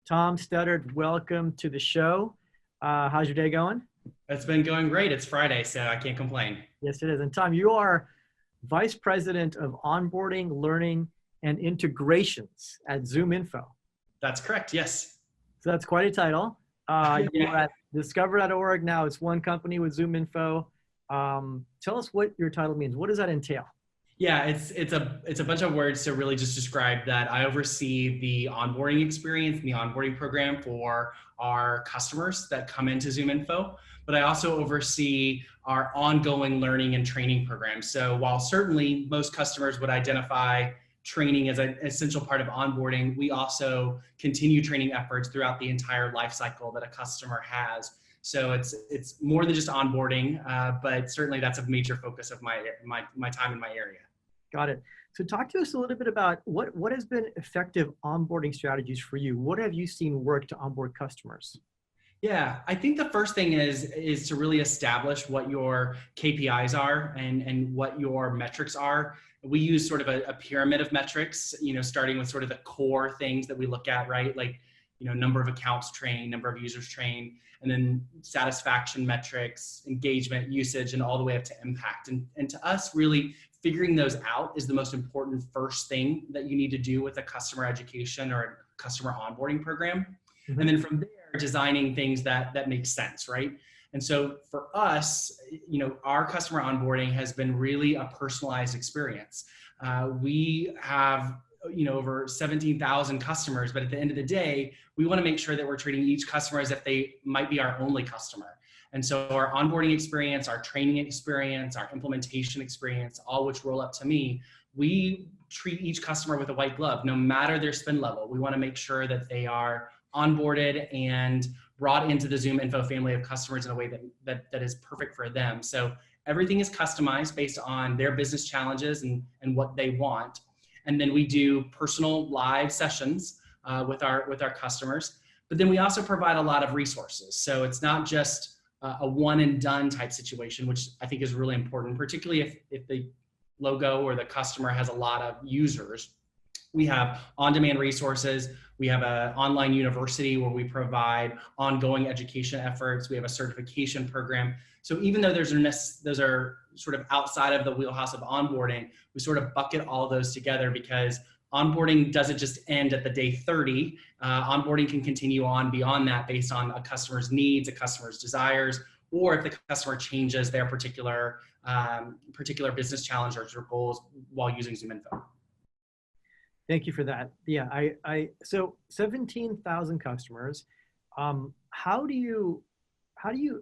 Tom Studdert, welcome to the show. How's your day going? It's been going great. It's Friday, so I can't complain. Yes, it is. And Tom, you are Vice President of Onboarding, Learning, and Integrations at ZoomInfo. That's correct, yes. So that's quite a title. You Yeah. were at discover.org. Now it's one company with ZoomInfo. Tell us what your title means. What does that entail? Yeah, it's a bunch of words to really just describe that I oversee the onboarding experience and the onboarding program for our customers that come into ZoomInfo, but I also oversee our ongoing learning and training program. So while certainly most customers would identify training as an essential part of onboarding, we also continue training efforts throughout the entire life cycle that a customer has. So it's more than just onboarding, but certainly that's a major focus of my time in my area. Got it. So talk to us a little bit about what has been effective onboarding strategies for you. What have you seen work to onboard customers? Yeah, I think the first thing is to really establish what your KPIs are and what your metrics are. We use sort of a pyramid of metrics, starting with sort of the core things that we look at, right? Like, number of accounts trained, number of users trained, and then satisfaction metrics, engagement, usage, and all the way up to impact. And to us, really figuring those out is the most important first thing that you need to do with a customer education or a customer onboarding program. Mm-hmm. And then from there, designing things that make sense, right? And so for us, our customer onboarding has been really a personalized experience. We have over 17,000 customers, but at the end of the day, we want to make sure that we're treating each customer as if they might be our only customer. And so our onboarding experience, our training experience, our implementation experience, all which roll up to me, we treat each customer with a white glove, no matter their spend level. We want to make sure that they are onboarded and brought into the ZoomInfo family of customers in a way that is perfect for them. So everything is customized based on their business challenges and what they want. And then we do personal live sessions with our customers, but then we also provide a lot of resources. So it's not just a one and done type situation, which I think is really important, particularly if the logo or the customer has a lot of users. We have on-demand resources. We have an online university where we provide ongoing education efforts. We have a certification program. So even though those are sort of outside of the wheelhouse of onboarding, we sort of bucket all those together because onboarding doesn't just end at the day 30. Onboarding can continue on beyond that based on a customer's needs, a customer's desires, or if the customer changes their particular business challenge or goals while using ZoomInfo. Thank you for that. Yeah, so 17,000 customers. How do you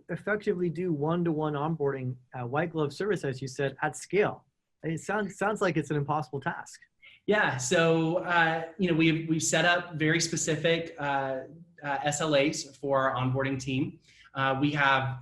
effectively do one-to-one onboarding, white glove service, as you said, at scale? It sounds like it's an impossible task. Yeah, so we've set up very specific SLAs for our onboarding team. We have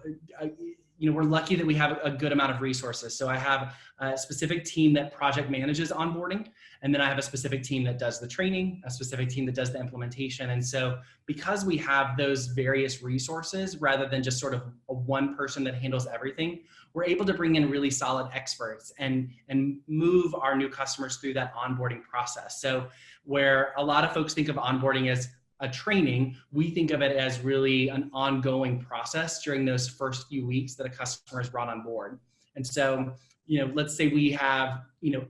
we're lucky that we have a good amount of resources. So I have a specific team that project manages onboarding, and then I have a specific team that does the training, a specific team that does the implementation. And so because we have those various resources, rather than just sort of a one person that handles everything, we're able to bring in really solid experts and move our new customers through that onboarding process. So where a lot of folks think of onboarding as a training, we think of it as really an ongoing process during those first few weeks that a customer is brought on board. And so, let's say we have,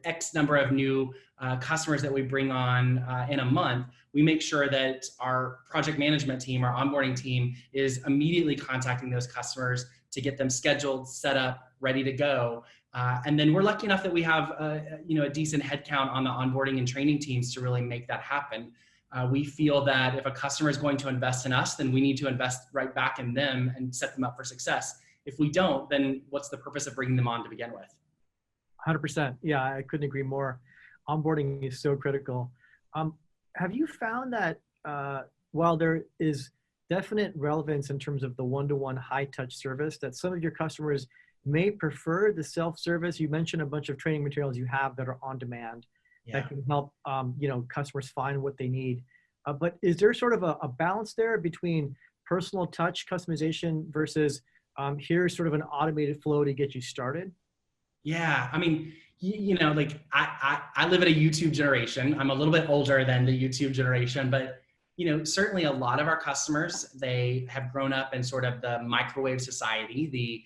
X number of new customers that we bring on in a month. We make sure that our project management team, our onboarding team, is immediately contacting those customers to get them scheduled, set up, ready to go. And then we're lucky enough that we have a decent headcount on the onboarding and training teams to really make that happen. We feel that if a customer is going to invest in us, then we need to invest right back in them and set them up for success. If we don't, then what's the purpose of bringing them on to begin with? 100%. Yeah, I couldn't agree more. Onboarding is so critical. Have you found that while there is definite relevance in terms of the one-to-one high-touch service, that some of your customers may prefer the self-service? You mentioned a bunch of training materials you have that are on demand. Yeah. That can help customers find what they need. But is there sort of a balance there between personal touch customization versus here's sort of an automated flow to get you started? Yeah, I mean, I live in a YouTube generation. I'm a little bit older than the YouTube generation, but certainly a lot of our customers, they have grown up in sort of the microwave society, the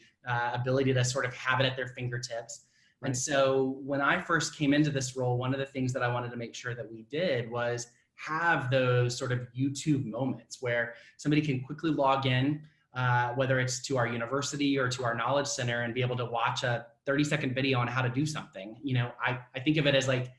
ability to sort of have it at their fingertips. Right. And so when I first came into this role, one of the things that I wanted to make sure that we did was have those sort of YouTube moments where somebody can quickly log in, whether it's to our university or to our knowledge center, and be able to watch a 30-second video on how to do something. I think of it as like,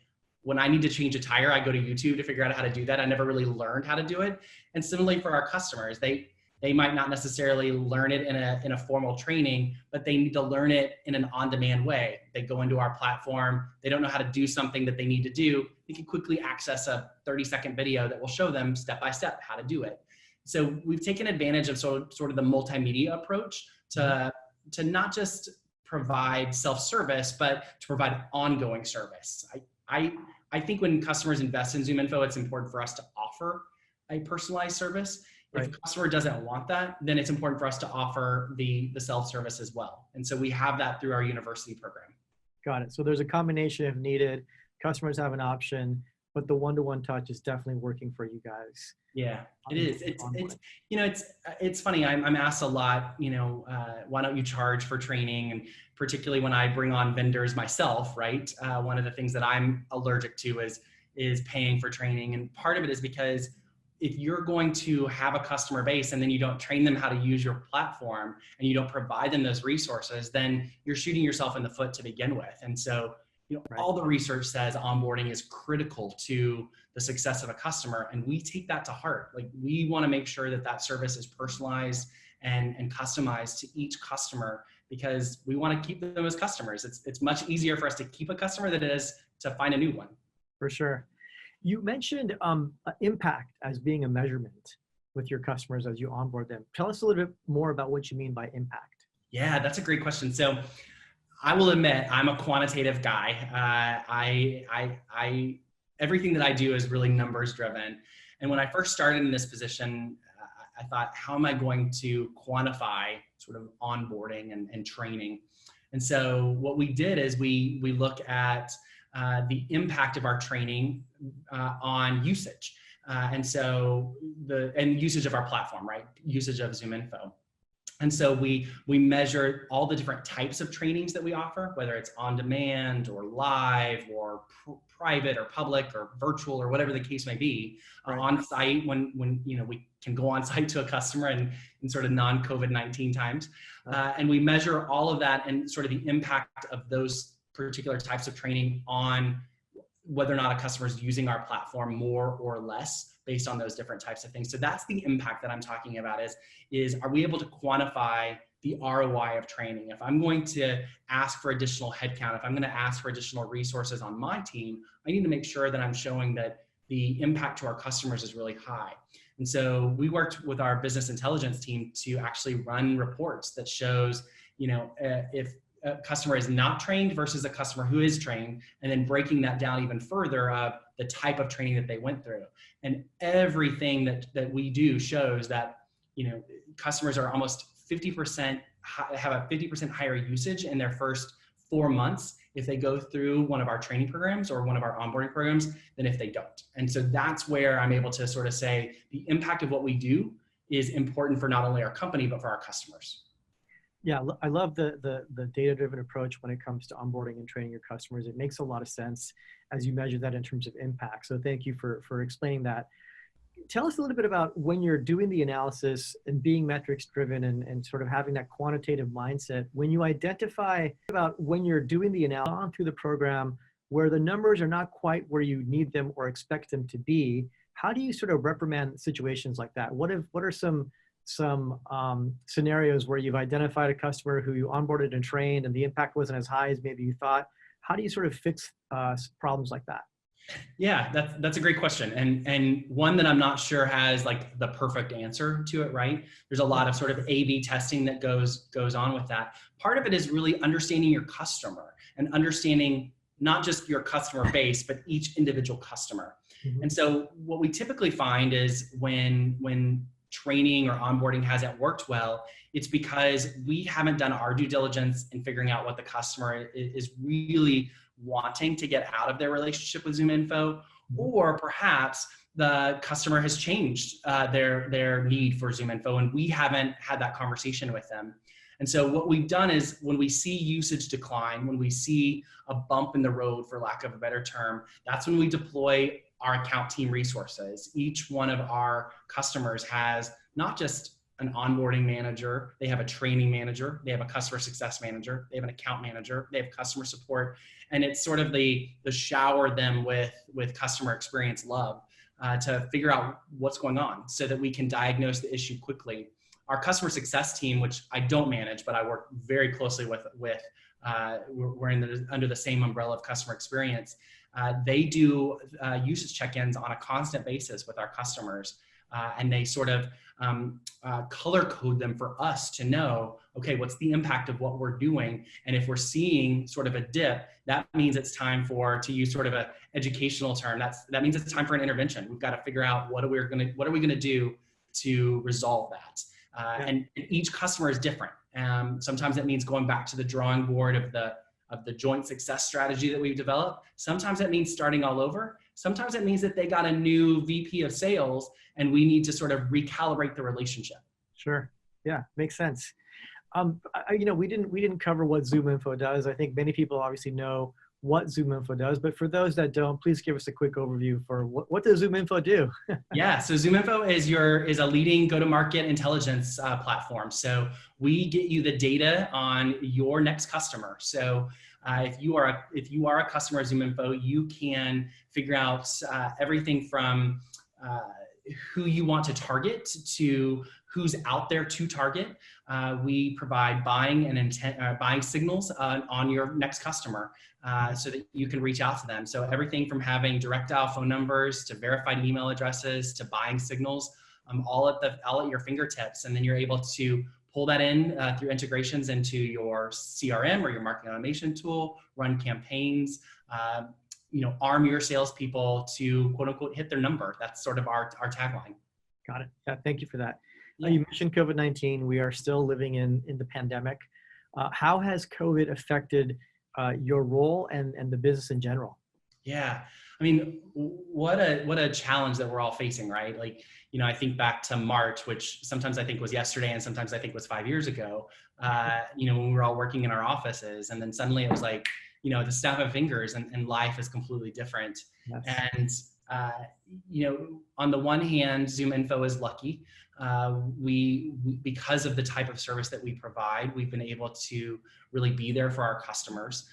when I need to change a tire, I go to YouTube to figure out how to do that. I never really learned how to do it. And similarly for our customers, they might not necessarily learn it in a formal training, but they need to learn it in an on-demand way. They go into our platform, they don't know how to do something that they need to do, they can quickly access a 30-second video that will show them step-by-step how to do it. So we've taken advantage of sort of the multimedia approach to not just provide self-service, but to provide ongoing service. I think when customers invest in ZoomInfo, it's important for us to offer a personalized service. If a customer doesn't want that, then it's important for us to offer the self-service as well. And so we have that through our university program. Got it. So there's a combination if needed. Customers have an option, but the one-to-one touch is definitely working for you guys. Yeah, it is. It's funny. I'm asked a lot, why don't you charge for training? And particularly when I bring on vendors myself, right? One of the things that I'm allergic to is paying for training. And part of it is because if you're going to have a customer base and then you don't train them how to use your platform and you don't provide them those resources, then you're shooting yourself in the foot to begin with. And so, all the research says onboarding is critical to the success of a customer, and we take that to heart. Like, we want to make sure that that service is personalized and customized to each customer, because we want to keep them as customers. It's much easier for us to keep a customer than it is to find a new one. For sure. You mentioned impact as being a measurement with your customers as you onboard them. Tell us a little bit more about what you mean by impact. Yeah, that's a great question. So I will admit I'm a quantitative guy. Everything that I do is really numbers driven. And when I first started in this position, I thought, how am I going to quantify sort of onboarding and training? And so what we did is we look at the impact of our training on usage. And usage of our platform, right? Usage of ZoomInfo. And so we measure all the different types of trainings that we offer, whether it's on demand or live or private or public or virtual or whatever the case may be, on site when we can go on site to a customer in sort of non-COVID-19 times. And we measure all of that and sort of the impact of those particular types of training on whether or not a customer is using our platform more or less based on those different types of things. So that's the impact that I'm talking about is are we able to quantify the ROI of training? If I'm going to ask for additional headcount, if I'm going to ask for additional resources on my team, I need to make sure that I'm showing that the impact to our customers is really high. And so we worked with our business intelligence team to actually run reports that shows, if a customer is not trained versus a customer who is trained, and then breaking that down even further of the type of training that they went through. And everything that we do shows that, customers are almost 50%, have a 50% higher usage in their first 4 months if they go through one of our training programs or one of our onboarding programs than if they don't. And so that's where I'm able to sort of say the impact of what we do is important for not only our company, but for our customers. Yeah, I love the data-driven approach when it comes to onboarding and training your customers. It makes a lot of sense as you measure that in terms of impact. So thank you for explaining that. Tell us a little bit about when you're doing the analysis and being metrics-driven and sort of having that quantitative mindset. When you identify about when you're doing the analysis on through the program where the numbers are not quite where you need them or expect them to be, how do you sort of reprimand situations like that? What are some scenarios where you've identified a customer who you onboarded and trained and the impact wasn't as high as maybe you thought? How do you sort of fix problems like that? Yeah, that's a great question. And one that I'm not sure has like the perfect answer to it, right? There's a lot of sort of A/B testing that goes on with that. Part of it is really understanding your customer and understanding not just your customer base, but each individual customer. Mm-hmm. And so what we typically find is when training or onboarding hasn't worked well, it's because we haven't done our due diligence in figuring out what the customer is really wanting to get out of their relationship with ZoomInfo, or perhaps the customer has changed their need for ZoomInfo, and we haven't had that conversation with them. And so what we've done is when we see usage decline, when we see a bump in the road, for lack of a better term, that's when we deploy our account team resources. Each one of our customers has not just an onboarding manager, they have a training manager, they have a customer success manager, they have an account manager, they have customer support, and it's sort of the shower them with customer experience love to figure out what's going on so that we can diagnose the issue quickly. Our customer success team, which I don't manage, but I work very closely with we're under the same umbrella of customer experience. They do usage check-ins on a constant basis with our customers, and they sort of color code them for us to know, okay, what's the impact of what we're doing? And if we're seeing sort of a dip, that means it's time for, to use sort of a educational term, that means it's time for an intervention. We've got to figure out what are we gonna do to resolve that. And each customer is different. Sometimes it means going back to the drawing board of the joint success strategy that we've developed. Sometimes it means starting all over. Sometimes it means that they got a new VP of sales and we need to sort of recalibrate the relationship. Sure. Yeah, makes sense. We didn't cover what ZoomInfo does. I think many people obviously know what ZoomInfo does, but for those that don't, please give us a quick overview for what does ZoomInfo do? Yeah, so ZoomInfo is a leading go-to-market intelligence platform. So we get you the data on your next customer. So if you are a customer of ZoomInfo, you can figure out everything from who you want to target to who's out there to target. We provide buying and buying signals on your next customer so that you can reach out to them. So everything from having direct dial phone numbers to verified email addresses to buying signals, all at your fingertips. And then you're able to pull that in through integrations into your CRM or your marketing automation tool, run campaigns, arm your salespeople to quote unquote hit their number. That's sort of our tagline. Got it. Yeah, thank you for that. Yeah. You mentioned COVID-19. We are still living in the pandemic. How has COVID affected your role and the business in general? Yeah, I mean, what a challenge that we're all facing, right? Like, I think back to March, which sometimes I think was yesterday and sometimes I think was 5 years ago, when we were all working in our offices, and then suddenly it was like, the snap of fingers and life is completely different. Yes. And, on the one hand, ZoomInfo is lucky. Because of the type of service that we provide, we've been able to really be there for our customers,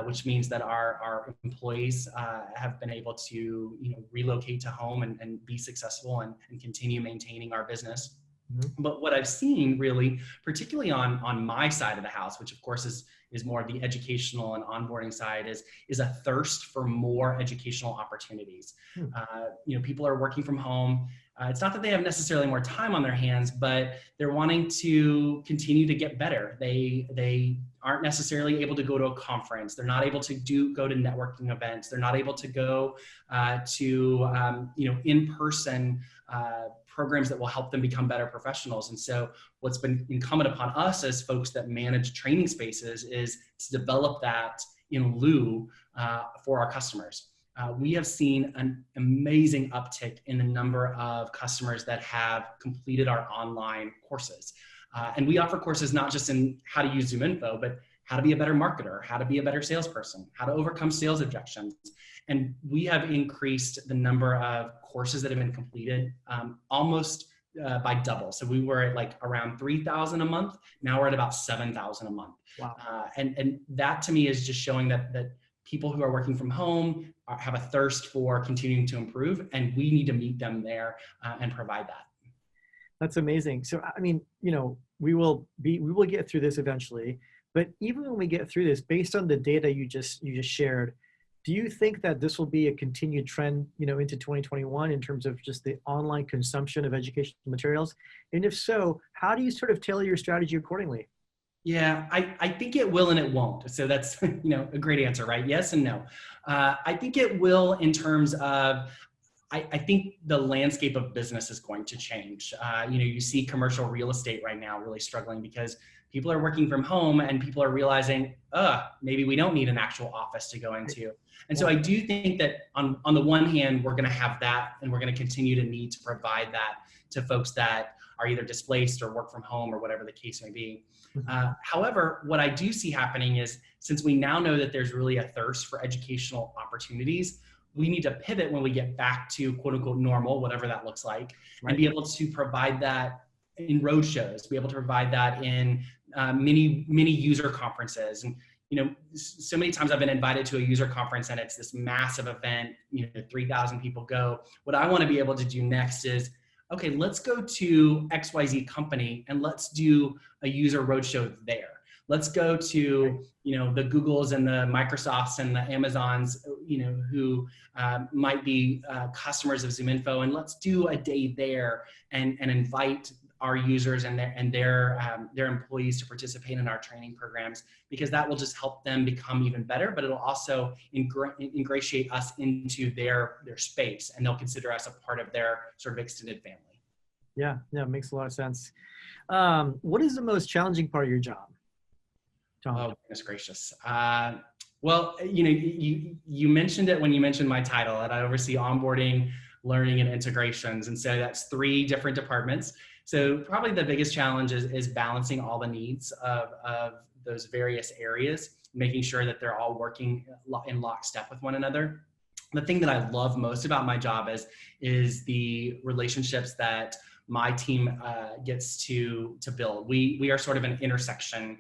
which means that our employees have been able to relocate to home and be successful and continue maintaining our business. Mm-hmm. But what I've seen really, particularly on my side of the house, which of course is more of the educational and onboarding side, is a thirst for more educational opportunities. People are working from home. It's not that they have necessarily more time on their hands, but they're wanting to continue to get better. They aren't necessarily able to go to a conference. They're not able to go to networking events. They're not able to go to in-person programs that will help them become better professionals. And so what's been incumbent upon us as folks that manage training spaces is to develop that in lieu for our customers. We have seen an amazing uptick in the number of customers that have completed our online courses. And we offer courses not just in how to use ZoomInfo, but how to be a better marketer, how to be a better salesperson, how to overcome sales objections. And we have increased the number of courses that have been completed almost by double. So we were at around 3,000 a month. Now we're at about 7,000 a month. Wow. And that to me is just showing that people who are working from home have a thirst for continuing to improve, and we need to meet them there and provide that. That's amazing. So, I mean, we will get through this eventually, but even when we get through this, based on the data you just shared, do you think that this will be a continued trend, into 2021 in terms of just the online consumption of educational materials? And if so, how do you sort of tailor your strategy accordingly? Yeah, I think it will and it won't. So that's, a great answer, right? Yes and no. I think it will in terms of, I think the landscape of business is going to change. You see commercial real estate right now really struggling because people are working from home and people are realizing, maybe we don't need an actual office to go into. And so I do think that on the one hand, we're going to have that, and we're going to continue to need to provide that to folks that are either displaced or work from home or whatever the case may be. However, what I do see happening is, since we now know that there's really a thirst for educational opportunities, we need to pivot when we get back to quote unquote normal, whatever that looks like, and be able to provide that in roadshows, be able to provide that in mini user conferences. And so many times I've been invited to a user conference and it's this massive event, 3,000 people go. What I want to be able to do next is, okay, let's go to XYZ company and let's do a user roadshow there. Let's go to, the Googles and the Microsofts and the Amazons, who might be customers of ZoomInfo, and let's do a day there and invite our users and their employees to participate in our training programs, because that will just help them become even better, but it'll also ingratiate us into their space, and they'll consider us a part of their sort of extended family. Yeah, it makes a lot of sense. What is the most challenging part of your job, Tom? Oh, goodness gracious. Well, you mentioned it when you mentioned my title, and I oversee onboarding, learning, and integrations. And so that's 3 different departments. So probably the biggest challenge is balancing all the needs of those various areas, making sure that they're all working in lockstep with one another. The thing that I love most about my job is the relationships that my team gets to build. We are sort of an intersection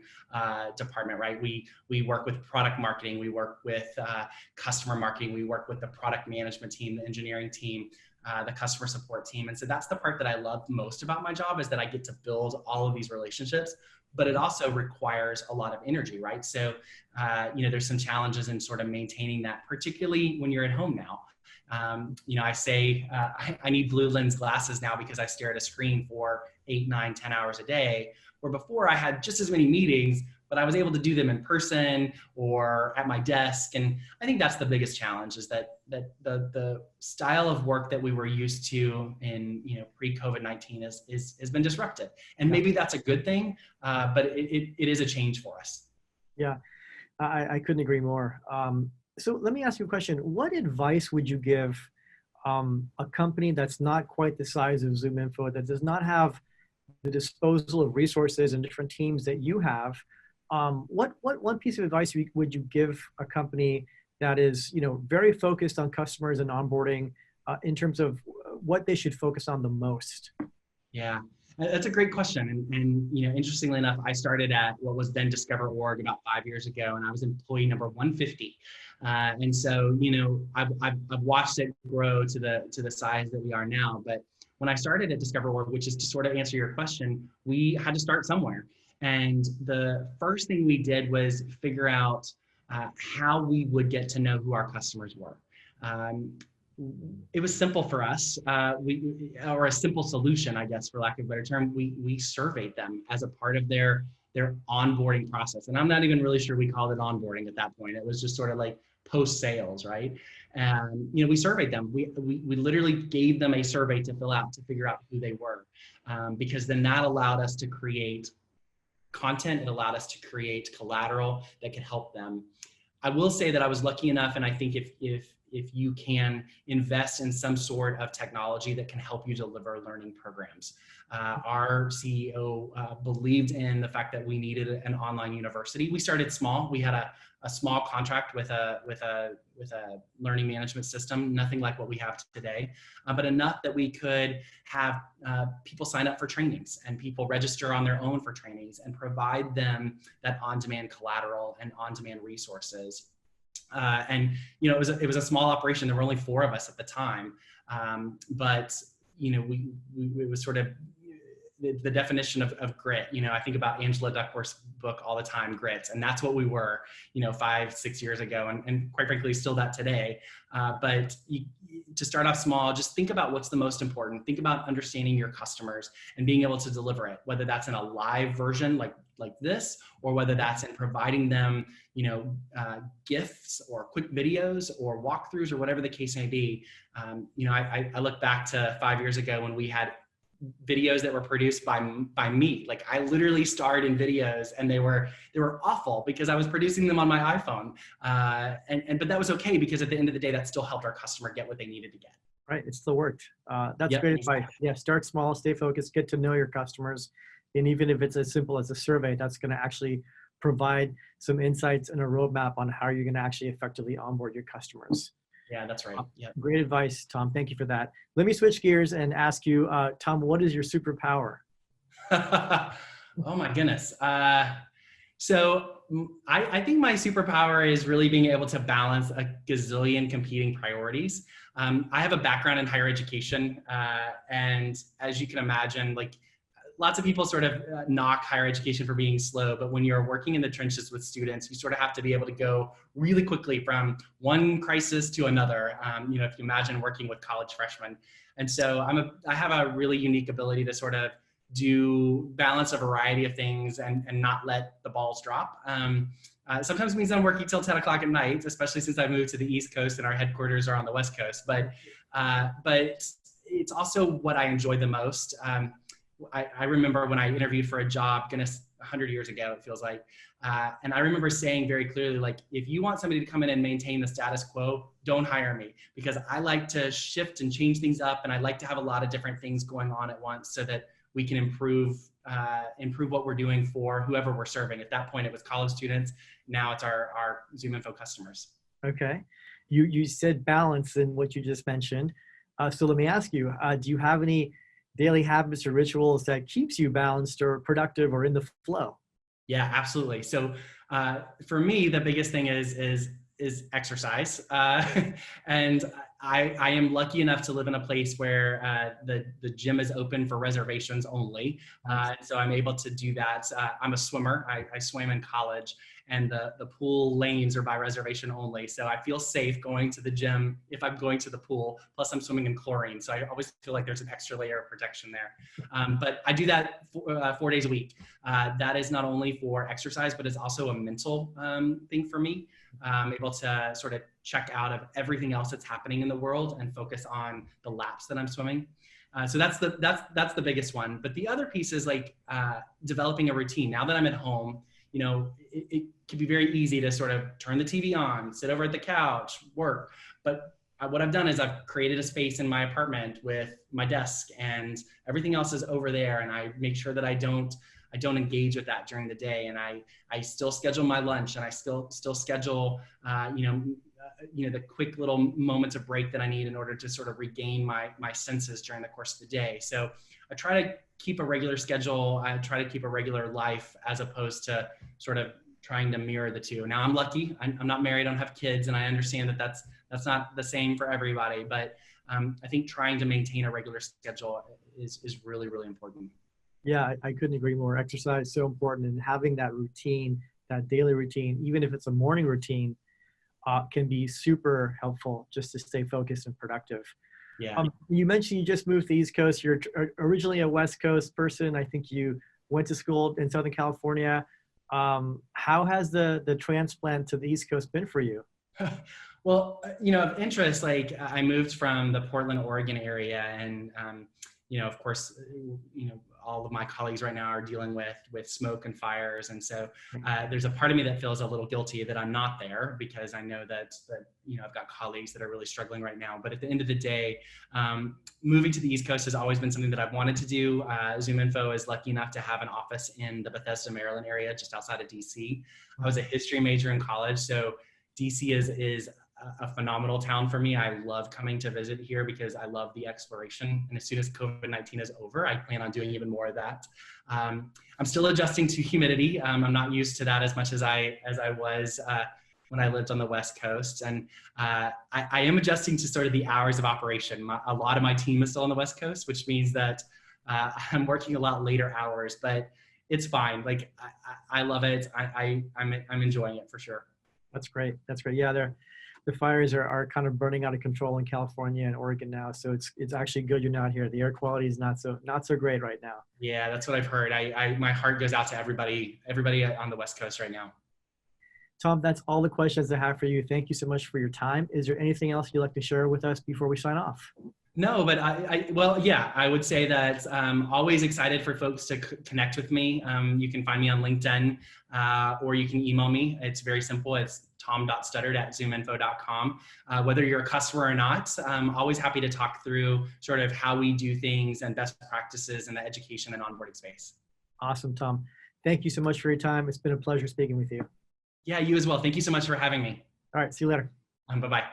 department, right? We work with product marketing, we work with customer marketing, we work with the product management team, the engineering team, the customer support team. And so that's the part that I love most about my job, is that I get to build all of these relationships, but it also requires a lot of energy, right? So, there's some challenges in sort of maintaining that, particularly when you're at home now. I say I need blue lens glasses now because I stare at a screen for 8, 9, 10 hours a day, where before I had just as many meetings, but I was able to do them in person or at my desk. And I think that's the biggest challenge, is that the style of work that we were used to in pre-COVID-19 has been disrupted. And maybe that's a good thing, but it is a change for us. Yeah, I couldn't agree more. So let me ask you a question. What advice would you give a company that's not quite the size of ZoomInfo, that does not have the disposal of resources and different teams that you have? What one piece of advice would you give a company that is, very focused on customers and onboarding, in terms of what they should focus on the most? Yeah, that's a great question. And interestingly enough, I started at what was then Discover.org about 5 years ago, and I was employee number 150. And so, I've watched it grow to the size that we are now. But when I started at Discover.org, which is to sort of answer your question, we had to start somewhere. And the first thing we did was figure out how we would get to know who our customers were. It was simple for us, or a simple solution, I guess, for lack of a better term. We surveyed them as a part of their onboarding process. And I'm not even really sure we called it onboarding at that point. It was just sort of like post-sales, right? And we surveyed them. We literally gave them a survey to fill out to figure out who they were, because then that allowed us to create content. It allowed us to create collateral that could help them. I will say that I was lucky enough, and I think if you can invest in some sort of technology that can help you deliver learning programs. Our CEO believed in the fact that we needed an online university. We started small. We had a small contract with a learning management system, nothing like what we have today, but enough that we could have people sign up for trainings and people register on their own for trainings and provide them that on-demand collateral and on-demand resources. And it was a small operation. There were only 4 of us at the time, but it was sort of the definition of grit. I think about Angela Duckworth's book all the time, Grit, and that's what we were, 5-6 years ago, and quite frankly, still that today. But to start off small, just think about what's the most important. Think about understanding your customers and being able to deliver it, whether that's in a live version like this, or whether that's in providing them, gifts or quick videos or walkthroughs or whatever the case may be. I look back to 5 years ago when we had videos that were produced by me. Like, I literally starred in videos, and they were awful because I was producing them on my iPhone. But that was okay, because at the end of the day, that still helped our customer get what they needed to get. Right, it still worked. That's Yep, great exactly. advice. Yeah, start small, stay focused, get to know your customers. And even if it's as simple as a survey, that's going to actually provide some insights and a roadmap on how you're going to actually effectively onboard your customers. Yeah, that's right. Yeah. Great advice, Tom. Thank you for that. Let me switch gears and ask you, Tom, what is your superpower? Oh my goodness. So I think my superpower is really being able to balance a gazillion competing priorities. I have a background in higher education, and as you can imagine, like, lots of people sort of knock higher education for being slow, but when you're working in the trenches with students, you sort of have to be able to go really quickly from one crisis to another. If you imagine working with college freshmen. And so I have a really unique ability to sort of balance a variety of things and not let the balls drop. Sometimes it means I'm working till 10 o'clock at night, especially since I moved to the East Coast and our headquarters are on the West Coast. But it's also what I enjoy the most. I remember when I interviewed for a job, 100 years ago, it feels like, and I remember saying very clearly, like, if you want somebody to come in and maintain the status quo, don't hire me, because I like to shift and change things up, and I like to have a lot of different things going on at once so that we can improve what we're doing for whoever we're serving. At that point, it was college students. Now it's our ZoomInfo customers. Okay. You said balance in what you just mentioned. So let me ask you, do you have any daily habits or rituals that keeps you balanced or productive or in the flow? Yeah, absolutely. So for me, the biggest thing is exercise. And I am lucky enough to live in a place where the gym is open for reservations only. So I'm able to do that. I'm a swimmer. I swam in college, and the pool lanes are by reservation only. So I feel safe going to the gym if I'm going to the pool. Plus I'm swimming in chlorine. So I always feel like there's an extra layer of protection there. But I do that 4 days a week. That is not only for exercise, but it's also a mental thing for me. I'm able to sort of check out of everything else that's happening in the world and focus on the laps that I'm swimming. So that's the biggest one. But the other piece is like developing a routine. Now that I'm at home, it can be very easy to sort of turn the TV on, sit over at the couch, work. But what I've done is I've created a space in my apartment with my desk, and everything else is over there. And I make sure that I don't engage with that during the day. And I still schedule my lunch, and I still schedule, the quick little moments of break that I need in order to sort of regain my senses during the course of the day. So I try to keep a regular schedule. I try to keep a regular life, as opposed to sort of trying to mirror the two. Now I'm lucky. I'm not married. I don't have kids. And I understand that that's not the same for everybody. But I think trying to maintain a regular schedule is really, really important. Yeah, I couldn't agree more. Exercise is so important, and having that routine, that daily routine, even if it's a morning routine, can be super helpful just to stay focused and productive. Yeah. You mentioned you just moved to the East Coast. You're originally a West Coast person. I think you went to school in Southern California. How has the transplant to the East Coast been for you? Well, of interest, like, I moved from the Portland, Oregon area, and of course, all of my colleagues right now are dealing with smoke and fires, and so there's a part of me that feels a little guilty that I'm not there, because I know that I've got colleagues that are really struggling right now. But at the end of the day, moving to the East Coast has always been something that I've wanted to do. ZoomInfo is lucky enough to have an office in the Bethesda, Maryland area, just outside of DC. I was a history major in college, so DC is a phenomenal town for me. I love coming to visit here because I love the exploration. And as soon as COVID-19 is over, I plan on doing even more of that. I'm still adjusting to humidity. I'm not used to that as much as I was when I lived on the West Coast. And I am adjusting to sort of the hours of operation. A lot of my team is still on the West Coast, which means that I'm working a lot later hours, but it's fine. Like I love it. I'm enjoying it for sure. That's great. That's great. Yeah, the fires are kind of burning out of control in California and Oregon now. So it's actually good you're not here. The air quality is not so great right now. Yeah, that's what I've heard. My heart goes out to everybody on the West Coast right now. Tom, that's all the questions I have for you. Thank you so much for your time. Is there anything else you'd like to share with us before we sign off? No, but well, yeah, I would say that always excited for folks to connect with me. You can find me on LinkedIn or you can email me. It's very simple. It's tom.studdert@zoominfo.com. Whether you're a customer or not, I'm always happy to talk through sort of how we do things and best practices in the education and onboarding space. Awesome, Tom. Thank you so much for your time. It's been a pleasure speaking with you. Yeah, you as well. Thank you so much for having me. All right, see you later. Bye-bye.